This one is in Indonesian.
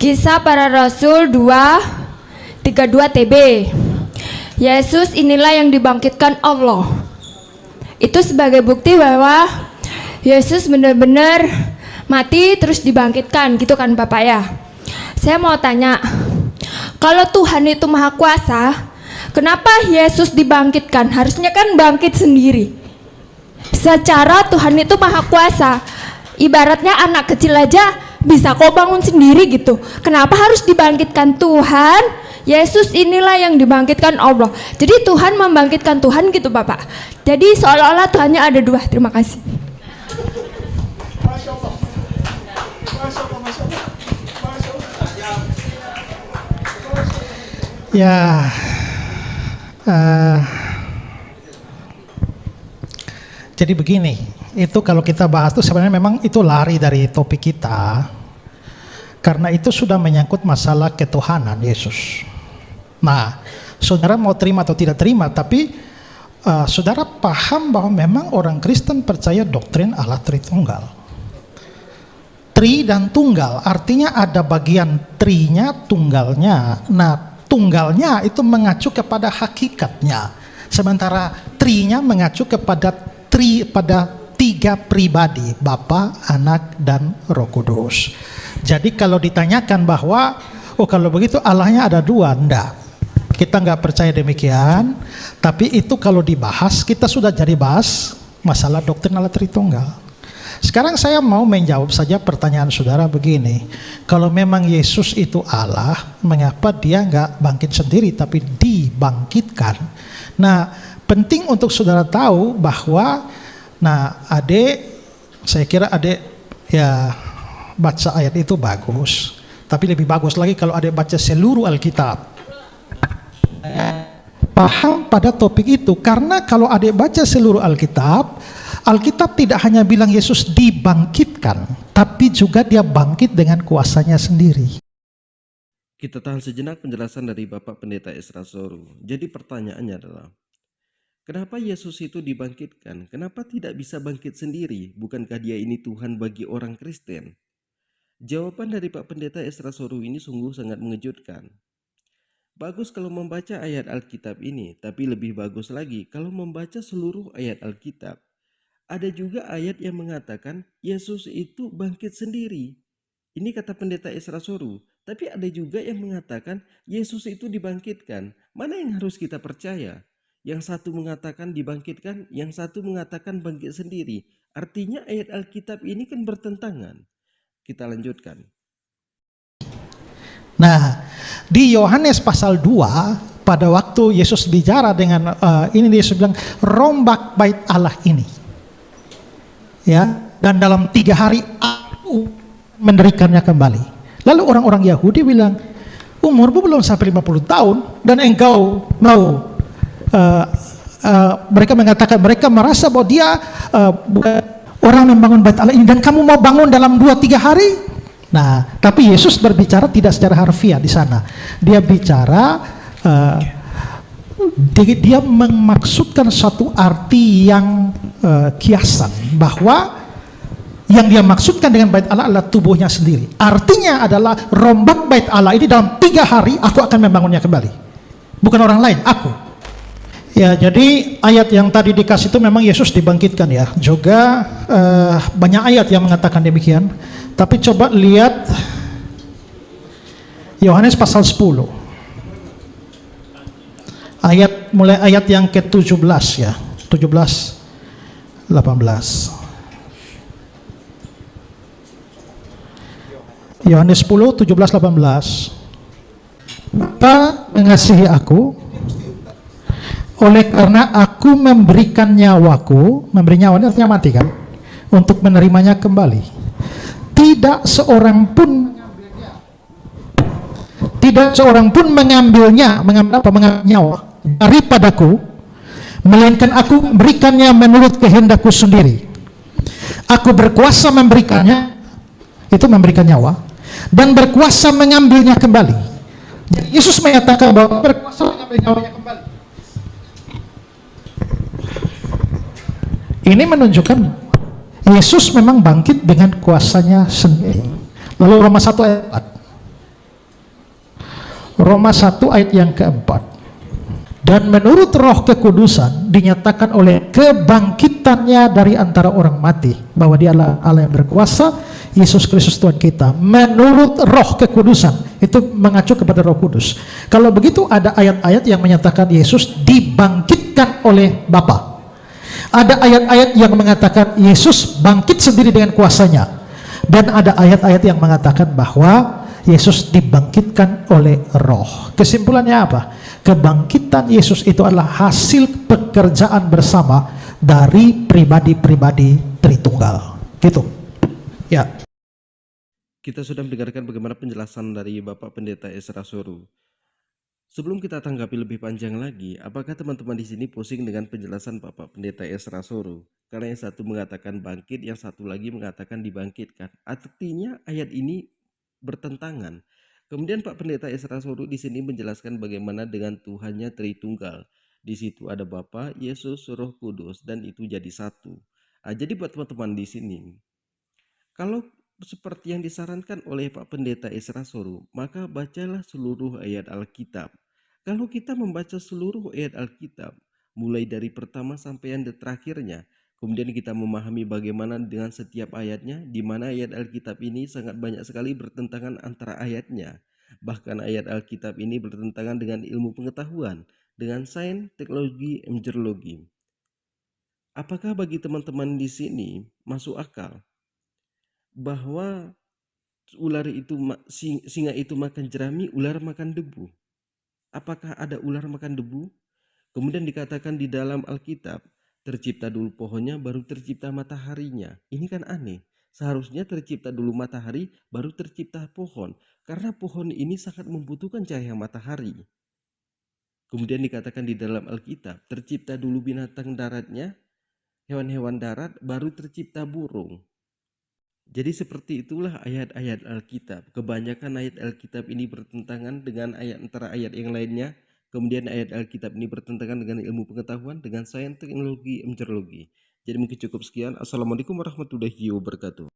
Kisah Para Rasul 2:32 TB. Yesus inilah yang dibangkitkan Allah. Itu sebagai bukti bahwa Yesus benar-benar mati terus dibangkitkan, gitu kan Bapak ya. Saya mau tanya, kalau Tuhan itu maha kuasa, kenapa Yesus dibangkitkan? Harusnya kan bangkit sendiri. Secara Tuhan itu maha kuasa, ibaratnya anak kecil aja bisa kok bangun sendiri gitu. Kenapa harus dibangkitkan Tuhan? Yesus inilah yang dibangkitkan Allah. Jadi Tuhan membangkitkan Tuhan gitu Bapak. Jadi seolah-olah Tuhannya ada dua. Terima kasih. Ya, jadi begini, itu kalau kita bahas itu sebenarnya memang itu lari dari topik kita, karena itu sudah menyangkut masalah ketuhanan Yesus. Nah, saudara mau terima atau tidak terima, tapi saudara paham bahwa memang orang Kristen percaya doktrin Allah Tritunggal. Tri dan tunggal, artinya ada bagian trinya, tunggalnya. Nah, tunggalnya itu mengacu kepada hakikatnya, sementara trinya mengacu kepada tiga pribadi, Bapa, Anak, dan Roh Kudus. Jadi kalau ditanyakan bahwa kalau begitu Allahnya ada dua, enggak. Kita nggak percaya demikian, tapi itu kalau dibahas, kita sudah jadi bahas masalah doktrin Allah Tritunggal. Sekarang saya mau menjawab saja pertanyaan saudara begini, kalau memang Yesus itu Allah, mengapa dia nggak bangkit sendiri tapi dibangkitkan? Nah, penting untuk saudara tahu bahwa, saya kira adik ya baca ayat itu bagus, tapi lebih bagus lagi kalau adik baca seluruh Alkitab. Paham pada topik itu, karena kalau adik baca seluruh Alkitab tidak hanya bilang Yesus dibangkitkan, tapi juga dia bangkit dengan kuasanya sendiri. Kita tahan sejenak penjelasan dari Bapak Pendeta Esra Soru. Jadi pertanyaannya adalah, kenapa Yesus itu dibangkitkan? Kenapa tidak bisa bangkit sendiri? Bukankah dia ini Tuhan bagi orang Kristen? Jawaban dari Pak Pendeta Esra Soru ini sungguh sangat mengejutkan. Bagus kalau membaca ayat Alkitab ini, tapi lebih bagus lagi kalau membaca seluruh ayat Alkitab. Ada juga ayat yang mengatakan Yesus itu bangkit sendiri. Ini kata Pendeta Esra Soru. Tapi ada juga yang mengatakan Yesus itu dibangkitkan. Mana yang harus kita percaya? Yang satu mengatakan dibangkitkan, yang satu mengatakan bangkit sendiri. Artinya ayat Alkitab ini kan bertentangan. Kita lanjutkan. Nah, di Yohanes pasal 2, pada waktu Yesus bicara dengan ini, Yesus bilang, rombak bait Allah ini. Ya, dan dalam 3 hari aku mendirikannya kembali. Lalu orang-orang Yahudi bilang, umurmu belum sampai 50 tahun dan engkau mau mereka mengatakan, mereka merasa bahwa dia orang membangun bait Allah ini dan kamu mau bangun dalam 2-3 hari. Nah, tapi Yesus berbicara tidak secara harfiah di sana. Dia bicara dia memaksudkan satu arti yang kiasan, bahwa yang dia maksudkan dengan bait Allah adalah tubuhnya sendiri. Artinya adalah rombak bait Allah ini dalam 3 hari aku akan membangunnya kembali. Bukan orang lain, aku. Ya, jadi ayat yang tadi dikasih itu memang Yesus dibangkitkan ya. Juga banyak ayat yang mengatakan demikian. Tapi coba lihat Yohanes pasal 10. Mulai ayat yang ke-17 ya. 17 18. Yohanes 10 17 18. Bapa mengasihi aku oleh karena aku memberikan nyawaku, memberi nyawa ini artinya mati kan, untuk menerimanya kembali. Tidak seorang pun mengambilnya, mengambil nyawa daripadaku, melainkan aku memberikannya menurut kehendakku sendiri. Aku berkuasa memberikannya, itu memberikan nyawa, dan berkuasa mengambilnya kembali. Yesus menyatakan bahwa berkuasa mengambil nyawanya kembali. Ini menunjukkan Yesus memang bangkit dengan kuasanya sendiri. Lalu Roma 1 ayat 4. Roma 1 ayat yang keempat. Dan menurut roh kekudusan dinyatakan oleh kebangkitannya dari antara orang mati, bahwa dia adalah Allah yang berkuasa, Yesus Kristus Tuhan kita. Menurut roh kekudusan, itu mengacu kepada Roh Kudus. Kalau begitu ada ayat-ayat yang menyatakan Yesus dibangkitkan oleh Bapa. Ada ayat-ayat yang mengatakan Yesus bangkit sendiri dengan kuasanya. Dan ada ayat-ayat yang mengatakan bahwa Yesus dibangkitkan oleh roh. Kesimpulannya apa? Kebangkitan Yesus itu adalah hasil pekerjaan bersama dari pribadi-pribadi Tritunggal. Gitu. Ya. Kita sudah mendengarkan bagaimana penjelasan dari Bapak Pendeta Esra Soru. Sebelum kita tanggapi lebih panjang lagi, apakah teman-teman di sini pusing dengan penjelasan Bapak Pendeta Esra Soru? Karena yang satu mengatakan bangkit, yang satu lagi mengatakan dibangkitkan. Artinya ayat ini bertentangan. Kemudian Pak Pendeta Esra Soru di sini menjelaskan bagaimana dengan Tuhannya Tritunggal. Di situ ada Bapa, Yesus, Roh Kudus, dan itu jadi satu. Jadi buat teman-teman di sini, kalau seperti yang disarankan oleh Pak Pendeta Esra Soru, maka bacalah seluruh ayat Alkitab. Kalau kita membaca seluruh ayat Alkitab, mulai dari pertama sampai yang terakhirnya, kemudian kita memahami bagaimana dengan setiap ayatnya, di mana ayat Alkitab ini sangat banyak sekali bertentangan antara ayatnya. Bahkan ayat Alkitab ini bertentangan dengan ilmu pengetahuan, dengan sains, teknologi, meteorologi. Apakah bagi teman-teman di sini masuk akal bahwa singa itu makan jerami, ular makan debu? Apakah ada ular makan debu? Kemudian dikatakan di dalam Alkitab, tercipta dulu pohonnya, baru tercipta mataharinya. Ini kan aneh. Seharusnya tercipta dulu matahari, baru tercipta pohon. Karena pohon ini sangat membutuhkan cahaya matahari. Kemudian dikatakan di dalam Alkitab, tercipta dulu binatang daratnya, hewan-hewan darat, baru tercipta burung. Jadi seperti itulah ayat-ayat Alkitab. Kebanyakan ayat Alkitab ini bertentangan dengan antara ayat yang lainnya. Kemudian ayat Alkitab ini bertentangan dengan ilmu pengetahuan, dengan sains, teknologi, meteorologi. Jadi mungkin cukup sekian. Assalamualaikum warahmatullahi wabarakatuh.